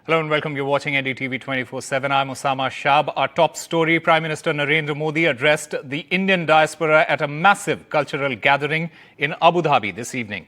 Hello and welcome. You're watching NDTV 24/7. I'm Osama Shab. Our top story: Prime Minister Narendra Modi addressed the Indian diaspora at a massive cultural gathering in Abu Dhabi this evening.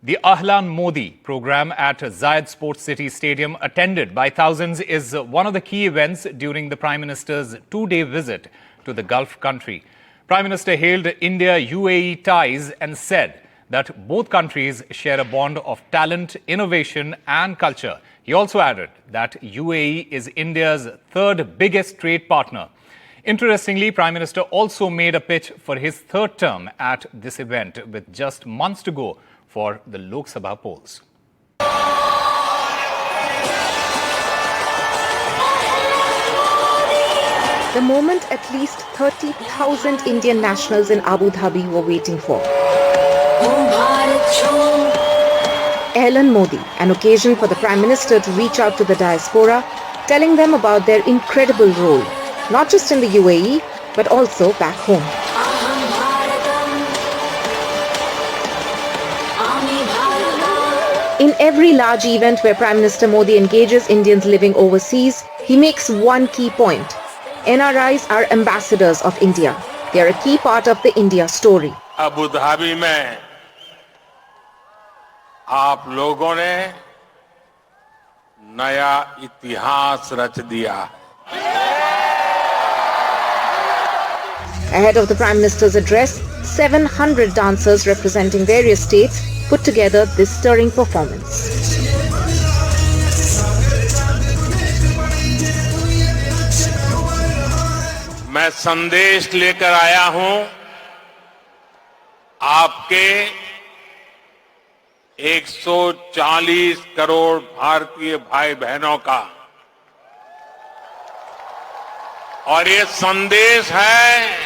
The Ahlan Modi program at Zayed Sports City Stadium, attended by thousands, is one of the key events during the Prime Minister's two-day visit to the Gulf country. Prime Minister hailed India-UAE ties and said that both countries share a bond of talent, innovation and culture. He also added that UAE is India's third biggest trade partner. Interestingly, Prime Minister also made a pitch for his third term at this event, with just months to go for the Lok Sabha polls. The moment at least 30,000 Indian nationals in Abu Dhabi were waiting for. Ahlan Modi, an occasion for the Prime Minister to reach out to the diaspora, telling them about their incredible role, not just in the UAE, but also back home. In every large event where Prime Minister Modi engages Indians living overseas, he makes one key point. NRIs are ambassadors of India. They are a key part of the India story. Abu Dhabi में आप लोगों ने नया इतिहास रच दिया. Ahead of the Prime Minister's address, 700 dancers representing various states put together this stirring performance. मैं संदेश लेकर आया हूं आपके 140 करोड़ भारतीय भाई बहनों का, और ये संदेश है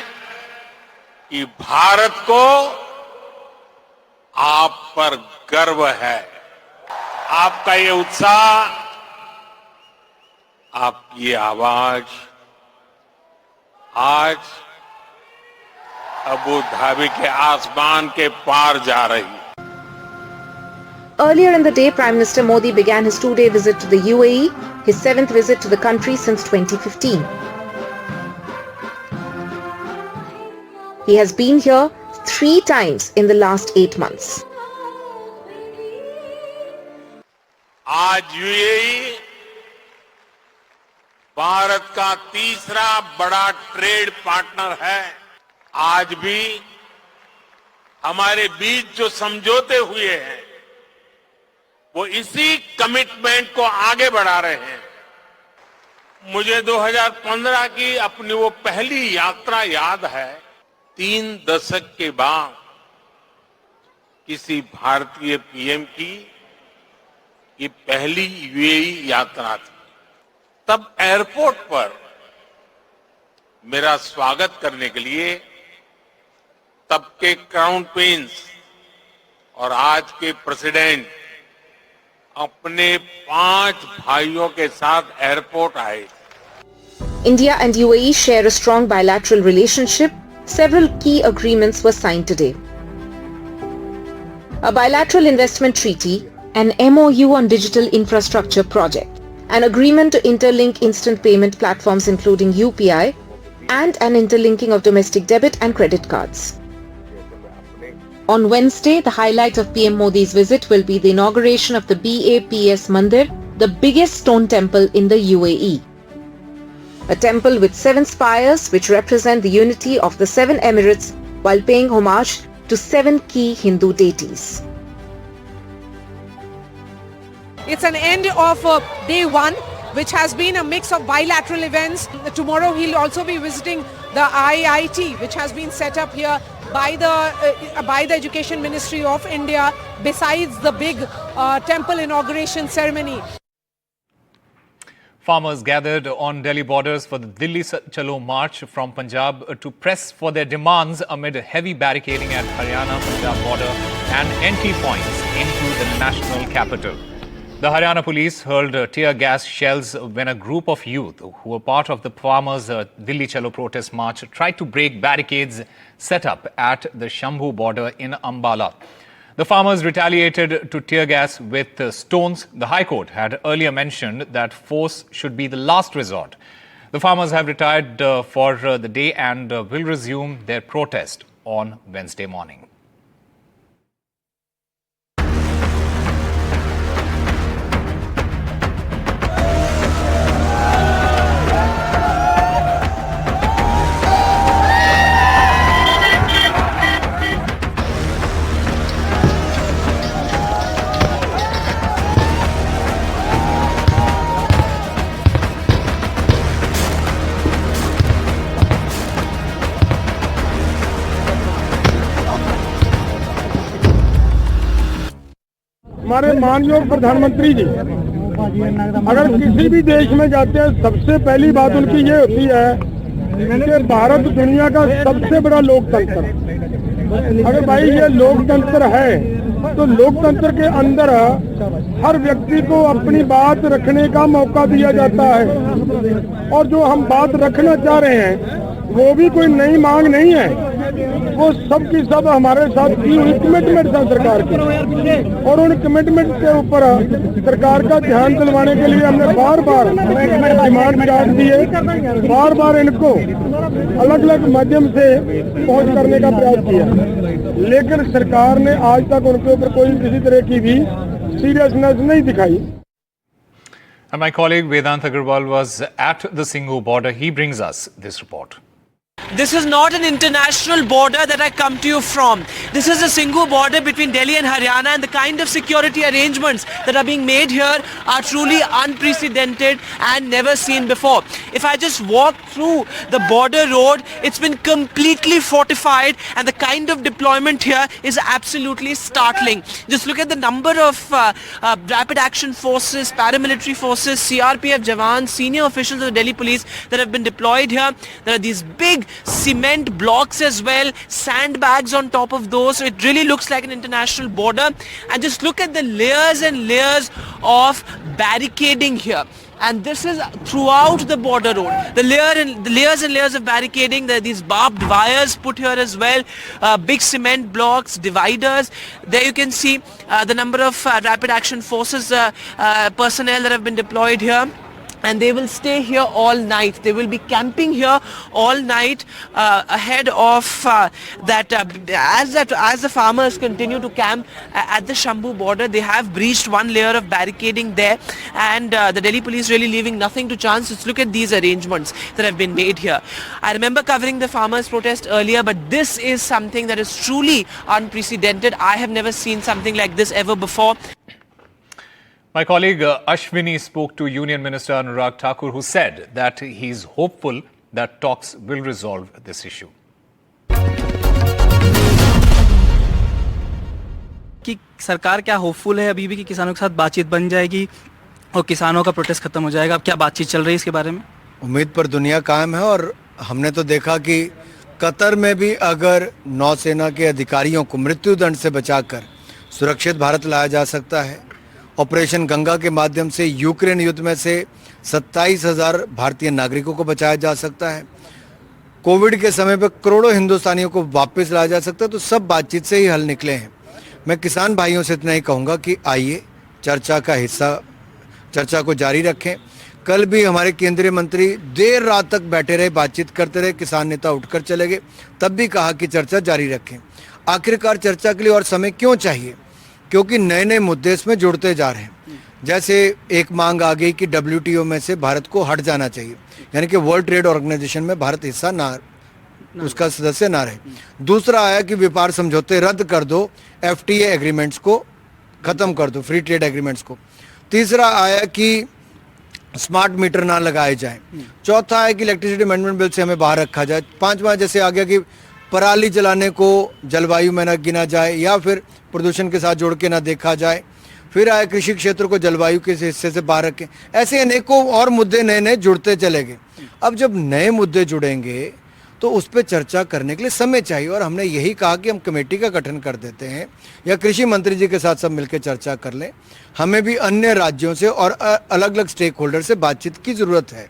कि भारत को आप पर गर्व है. आपका ये उत्साह, आपकी ये आवाज आज अबू धाबी के आसमान के पार जा रही है. Earlier in the day, Prime Minister Modi began his two-day visit to the UAE, his 7th visit to the country since 2015. He has been here 3 times in the last 8 months. आज UAE Bharat का तीसरा बड़ा trade partner है. आज भी हमारे बीच जो समझौते हुए हैं, वो इसी कमिटमेंट को आगे बढ़ा रहे हैं. मुझे 2015 की अपनी वो पहली यात्रा याद है. 3 दशक के बाद किसी भारतीय पीएम की ये पहली यूएई यात्रा थी. तब एयरपोर्ट पर मेरा स्वागत करने के लिए तब के क्राउन प्रिंस और आज के प्रेसिडेंट अपने 5 भाइयों के साथ एयरपोर्ट आए. India and UAE share a strong bilateral relationship. Several key agreements were signed today. A bilateral investment treaty, an MOU on digital infrastructure project, an agreement to interlink instant payment platforms including UPI, and an interlinking of domestic debit and credit cards. On Wednesday, the highlight of PM Modi's visit will be the inauguration of the Baps Mandir, the biggest stone temple in the UAE. A temple with 7 spires which represent the unity of the 7 Emirates while paying homage to 7 key Hindu deities. It's an end of day 1, which has been a mix of bilateral events. Tomorrow he'll also be visiting the IIT, which has been set up here by the Education Ministry of India, besides the big temple inauguration ceremony. Farmers gathered on Delhi borders for the Dilli Chalo march from Punjab to press for their demands amid heavy barricading at Haryana-Punjab border and entry points into the national capital. The Haryana police hurled tear gas shells when a group of youth who were part of the farmers' Dilli Chalo protest march tried to break barricades set up at the Shambhu border in Ambala. The farmers retaliated to tear gas with stones. The High Court had earlier mentioned that force should be the last resort. The farmers have retired for the day and will resume their protest on Wednesday morning. हमारे माननीय प्रधानमंत्री जी अगर किसी भी देश में जाते हैं सबसे पहली बात उनकी ये होती है कि भारत दुनिया का सबसे बड़ा लोकतंत्र। अगर भाई ये लोकतंत्र है तो लोकतंत्र के अंदर हर व्यक्ति को अपनी बात रखने का मौका दिया जाता है और जो हम बात रखना चाह रहे हैं वो भी कोई नई मांग नहीं है, वो सब की सब हमारे साथ की हुई कमिटमेंट है सरकार की और उन कमिटमेंट के ऊपर सरकार का ध्यान दिलवाने के लिए हमने बार बार डिमांड चार्ज दिए, बार बार इनको अलग अलग माध्यम से पहुंच करने का प्रयास किया, लेकिन सरकार ने आज तक उनके ऊपर कोई किसी तरह की भी सीरियसनेस नहीं दिखाई। And my colleague Vedant Agarwal was at the Singhu border. He brings us this report. This is not an international border that I come to you from. This is the Singhu border between Delhi and Haryana, and the kind of security arrangements that are being made here are truly unprecedented and never seen before. If I just walk through the border road, it's been completely fortified, and the kind of deployment here is absolutely startling. Just look at the number of rapid action forces, paramilitary forces, CRPF jawans, senior officials of the Delhi police that have been deployed here. There are these big cement blocks as well, sandbags on top of those, so it really looks like an international border. And just look at the layers and layers of barricading here. And this is throughout the border road. The layers and layers of barricading. There are these barbed wires put here as well. Big cement blocks, dividers. There you can see the number of rapid action forces personnel that have been deployed here. And they will stay here all night. They will be camping here all night ahead of that. As the farmers continue to camp at the Shambhu border, they have breached one layer of barricading there, and the Delhi police really leaving nothing to chance. Just look at these arrangements that have been made here. I remember covering the farmers' protest earlier, but this is something that is truly unprecedented. I have never seen something like this ever before. My colleague Ashwini spoke to Union Minister Anurag Thakur, who said that he's hopeful that talks will resolve this issue. कि सरकार क्या hopeful है अभी भी कि किसानों के साथ बातचीत बन जाएगी और किसानों का प्रोटेस्ट खत्म हो जाएगा? क्या बातचीत चल रही है इसके बारे में? उम्मीद पर दुनिया कायम है और हमने तो देखा कि कतर में भी अगर नौसेना के अधिकारियों को मृत्युदंड से बचाकर सुरक्षित भारत लाया जा सकता है, ऑपरेशन गंगा के माध्यम से यूक्रेन युद्ध में से 27,000 भारतीय नागरिकों को बचाया जा सकता है, कोविड के समय पर करोड़ों हिंदुस्तानियों को वापस लाया जा सकता है, तो सब बातचीत से ही हल निकले हैं। मैं किसान भाइयों से इतना ही कहूँगा कि आइए चर्चा को जारी रखें। कल भी हमारे केंद्रीय मंत्री देर रात तक बैठे रहे, बातचीत करते रहे, किसान नेता उठकर चले गए, तब भी कहा कि चर्चा जारी रखें। आखिरकार चर्चा के लिए और समय क्यों चाहिए? क्योंकि नए नए मुद्दे इसमें जुड़ते जा रहे हैं। जैसे एक मांग आ गई कि WTO में से भारत को हट जाना चाहिए, यानी कि वर्ल्ड ट्रेड ऑर्गेनाइजेशन में भारत हिस्सा ना, उसका सदस्य ना रहे। दूसरा आया कि व्यापार समझौते रद्द कर दो, FTA एग्रीमेंट्स को खत्म कर दो, फ्री ट्रेड एग्रीमेंट्स को। तीसरा आया कि स्मार्ट मीटर ना लगाए जाए। चौथा है कि इलेक्ट्रिसिटी अमेंडमेंट बिल से हमें बाहर रखा जाए। पांचवा जैसे आ गया कि पराली जलाने को जलवायु में न गिना जाए या फिर प्रदूषण के साथ जोड़ के ना देखा जाए। फिर आए कृषि क्षेत्र को जलवायु के हिस्से से बाहर रखें। ऐसे अनेकों और मुद्दे नए नए जुड़ते चले गए। अब जब नए मुद्दे जुड़ेंगे तो उस पर चर्चा करने के लिए समय चाहिए और हमने यही कहा कि हम कमेटी का गठन कर देते हैं या कृषि मंत्री जी के साथ सब मिलकर चर्चा कर लें। हमें भी अन्य राज्यों से और अलग अलग स्टेक होल्डर से बातचीत की जरूरत है।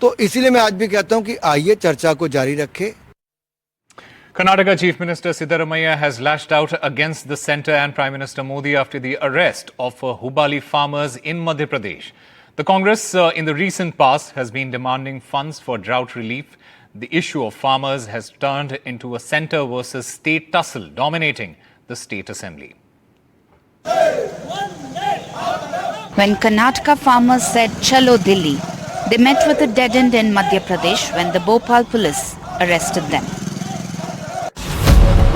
तो इसीलिए मैं आज भी कहता हूं कि आइए चर्चा को जारी रखें। Karnataka Chief Minister Siddaramaiah has lashed out against the centre and Prime Minister Modi after the arrest of Hubali farmers in Madhya Pradesh. The Congress in the recent past has been demanding funds for drought relief. The issue of farmers has turned into a centre versus state tussle dominating the state assembly. When Karnataka farmers said "Chalo Delhi," they met with a dead end in Madhya Pradesh when the Bhopal police arrested them.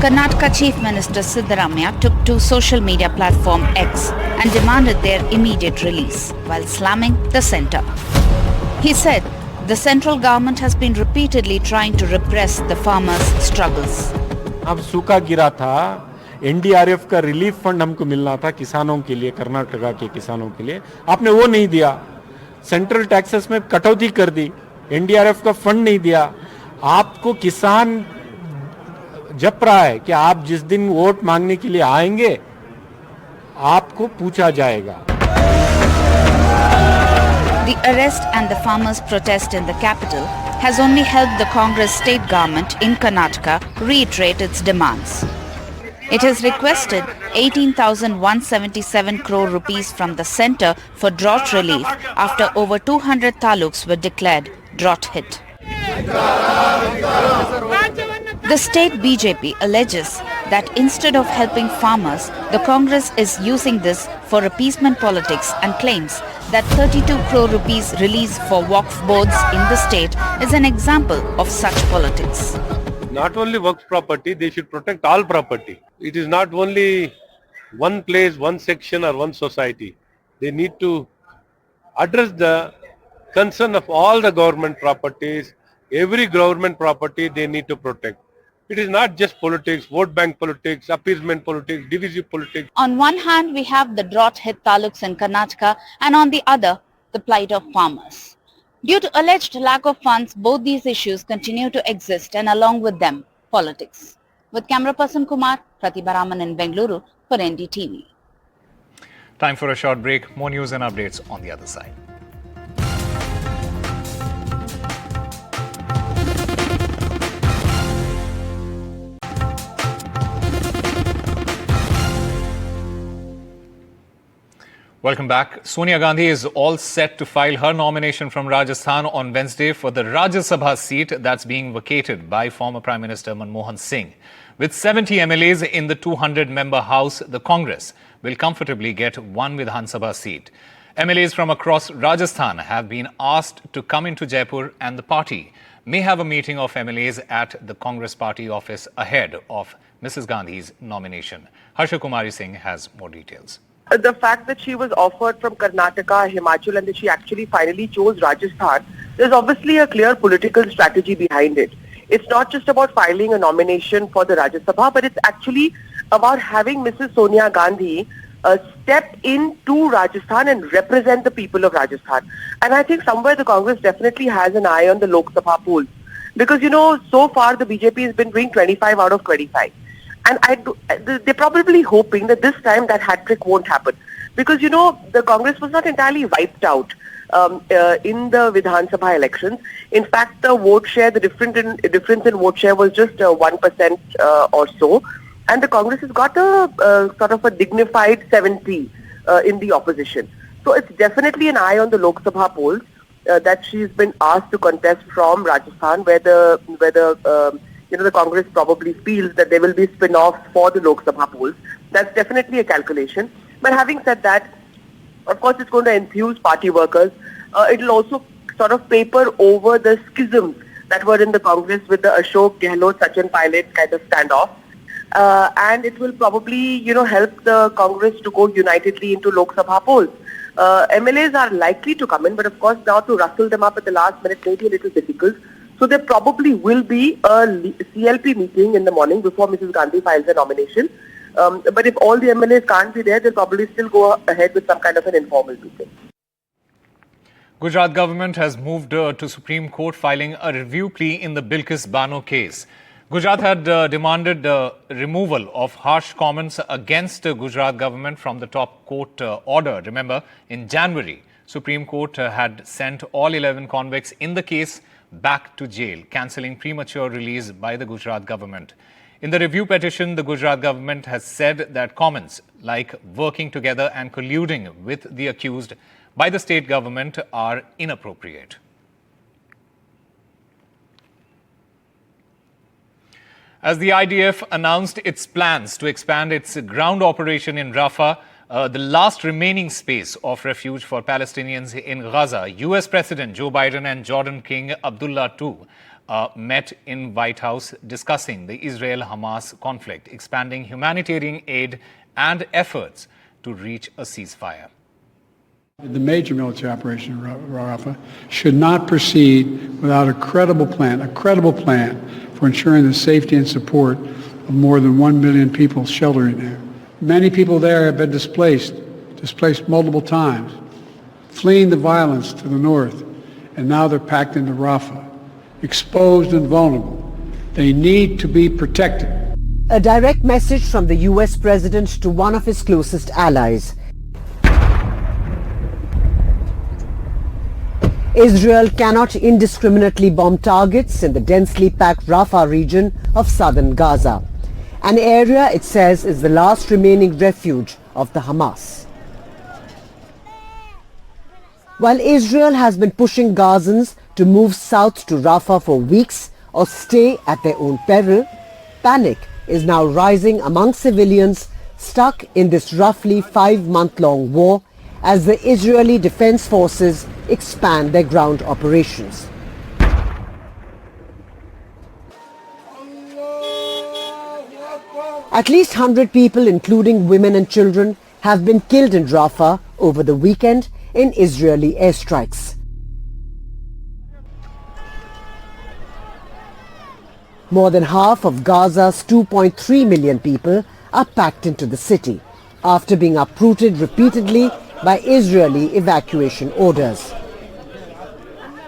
Karnataka Chief Minister Siddaramaiah took to social media platform X and demanded their immediate release while slamming the centre. He said the central government has been repeatedly trying to repress the farmers' struggles. अब सूखा गिरा था, NDRF का relief fund हमको मिलना था किसानों के लिए, कर्नाटका के किसानों के लिए, आपने वो नहीं दिया। सेंट्रल टैक्सेस में कटौती कर दी, NDRF का फंड नहीं दिया। आपको किसान जप रहा है कि आप जिस दिन वोट मांगने के लिए आएंगे आपको पूछा जाएगा। The arrest and the farmers' protest in the capital has only helped the Congress state government in Karnataka reiterate its demands. It has requested 18,177 crore rupees from the centre for drought relief after over 200 taluks were declared drought hit. The state BJP alleges that instead of helping farmers, the Congress is using this for appeasement politics and claims that 32 crore rupees release for Waqf boards in the state is an example of such politics. Not only Waqf property, they should protect all property. It is not only one place, one section or one society. They need to address the concern of all the government properties. Every government property they need to protect. It is not just politics, vote bank politics, appeasement politics, divisive politics. On one hand, we have the drought-hit taluks in Karnataka, and on the other, the plight of farmers. Due to alleged lack of funds, both these issues continue to exist, and along with them, politics. With camera person Kumar, Pratibha Raman in Bengaluru for NDTV. Time for a short break. More news and updates on the other side. Welcome back. Sonia Gandhi is all set to file her nomination from Rajasthan on Wednesday for the Rajya Sabha seat that's being vacated by former Prime Minister Manmohan Singh. With 70 MLAs in the 200-member House, the Congress will comfortably get one Vidhan Sabha seat. MLAs from across Rajasthan have been asked to come into Jaipur, and the party may have a meeting of MLAs at the Congress party office ahead of Mrs. Gandhi's nomination. Harsha Kumari Singh has more details. The fact that she was offered from Karnataka, Himachal, and that she actually finally chose Rajasthan, there's obviously a clear political strategy behind it. It's not just about filing a nomination for the Rajya Sabha, but it's actually about having Mrs. Sonia Gandhi step into Rajasthan and represent the people of Rajasthan. And I think somewhere the Congress definitely has an eye on the Lok Sabha polls. Because, you know, so far the BJP has been doing 25 out of 25. And they're probably hoping that this time that hat-trick won't happen. Because, you know, the Congress was not entirely wiped out in the Vidhan Sabha elections. In fact, the vote share, the difference in vote share was just 1% or so. And the Congress has got a sort of a dignified 70 in the opposition. So it's definitely an eye on the Lok Sabha polls that she's been asked to contest from Rajasthan, where the Congress probably feels that there will be spin-offs for the Lok Sabha polls. That's definitely a calculation. But having said that, of course, it's going to enthuse party workers. It will also sort of paper over the schisms that were in the Congress with the Ashok Gehlot, Sachin Pilot kind of standoff. And it will probably, you know, help the Congress to go unitedly into Lok Sabha polls. MLAs are likely to come in, but of course now to rustle them up at the last minute may be a little difficult. So there probably will be a CLP meeting in the morning before Mrs. Gandhi files a nomination. But if all the MLAs can't be there, they'll probably still go ahead with some kind of an informal meeting. Gujarat government has moved to Supreme Court filing a review plea in the Bilkis Bano case. Gujarat had demanded removal of harsh comments against Gujarat government from the top court order. Remember, in January, Supreme Court had sent all 11 convicts in the case back to jail, cancelling premature release by the Gujarat government. In the review petition, the Gujarat government has said that comments like working together and colluding with the accused by the state government are inappropriate. As the IDF announced its plans to expand its ground operation in Rafah, the last remaining space of refuge for Palestinians in Gaza, US President Joe Biden and Jordan King Abdullah II met in White House discussing the Israel-Hamas conflict, expanding humanitarian aid and efforts to reach a ceasefire. The major military operation in Rafah should not proceed without a credible plan for ensuring the safety and support of more than 1 million people sheltering there. Many people there have been displaced multiple times, fleeing the violence to the north, and now they're packed into Rafah, exposed and vulnerable. They need to be protected. A direct message from the US president to one of his closest allies. Israel cannot indiscriminately bomb targets in the densely packed Rafah region of southern Gaza, an area it says is the last remaining refuge of the Hamas. While Israel has been pushing Gazans to move south to Rafah for weeks or stay at their own peril, panic is now rising among civilians stuck in this roughly 5-month-long war as the Israeli Defense Forces expand their ground operations. At least 100 people, including women and children, have been killed in Rafah over the weekend in Israeli airstrikes. More than half of Gaza's 2.3 million people are packed into the city after being uprooted repeatedly by Israeli evacuation orders.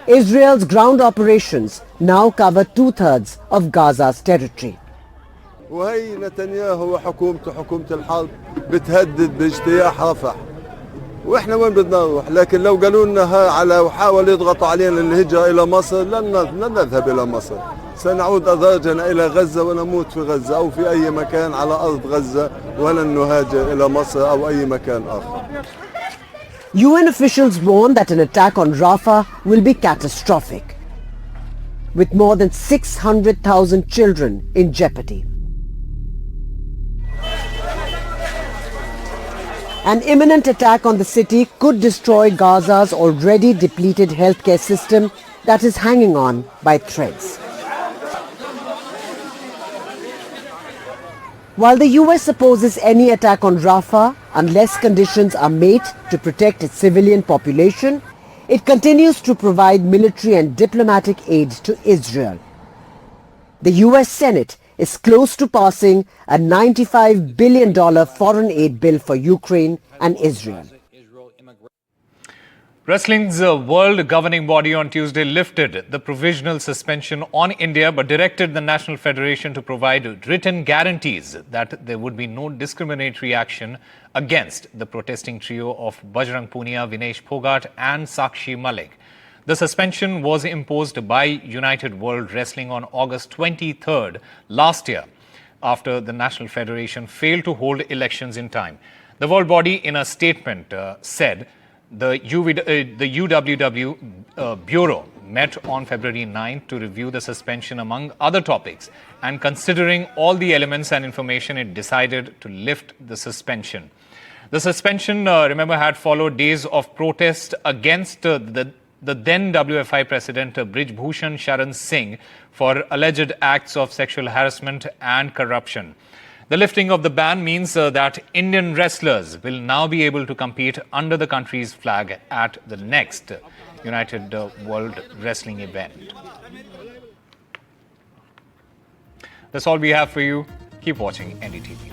Israel's ground operations now cover 2/3 of Gaza's territory. وهي نتنياهو وحكومته حكومة الحرب بتهدد باجتياح رفح واحنا وين بدنا نروح لكن لو قالوا لنا على وحاول يضغطوا علينا الهجرة الى مصر لن نذهب الى مصر سنعود أدراجنا الى غزة ونموت في غزة او في اي مكان على ارض غزة ولن نهاجر الى مصر او اي مكان اخر. UN officials warn that an attack on Rafah will be catastrophic, with more than 600,000 children in jeopardy. An imminent attack on the city could destroy Gaza's already depleted healthcare system that is hanging on by threads. While the US opposes any attack on Rafah unless conditions are made to protect its civilian population, it continues to provide military and diplomatic aid to Israel. The US Senate is close to passing a $95 billion foreign aid bill for Ukraine and Israel. Wrestling's world governing body on Tuesday lifted the provisional suspension on India but directed the National Federation to provide written guarantees that there would be no discriminatory action against the protesting trio of Bajrang Punia, Vinesh Phogat and Sakshi Malik. The suspension was imposed by United World Wrestling on August 23rd last year after the National Federation failed to hold elections in time. The world body in a statement said the UWW Bureau met on February 9th to review the suspension among other topics, and considering all the elements and information, it decided to lift the suspension. The suspension, remember, had followed days of protest against the then WFI President Brij Bhushan Sharan Singh for alleged acts of sexual harassment and corruption. The lifting of the ban means that Indian wrestlers will now be able to compete under the country's flag at the next United World Wrestling event. That's all we have for you. Keep watching NDTV.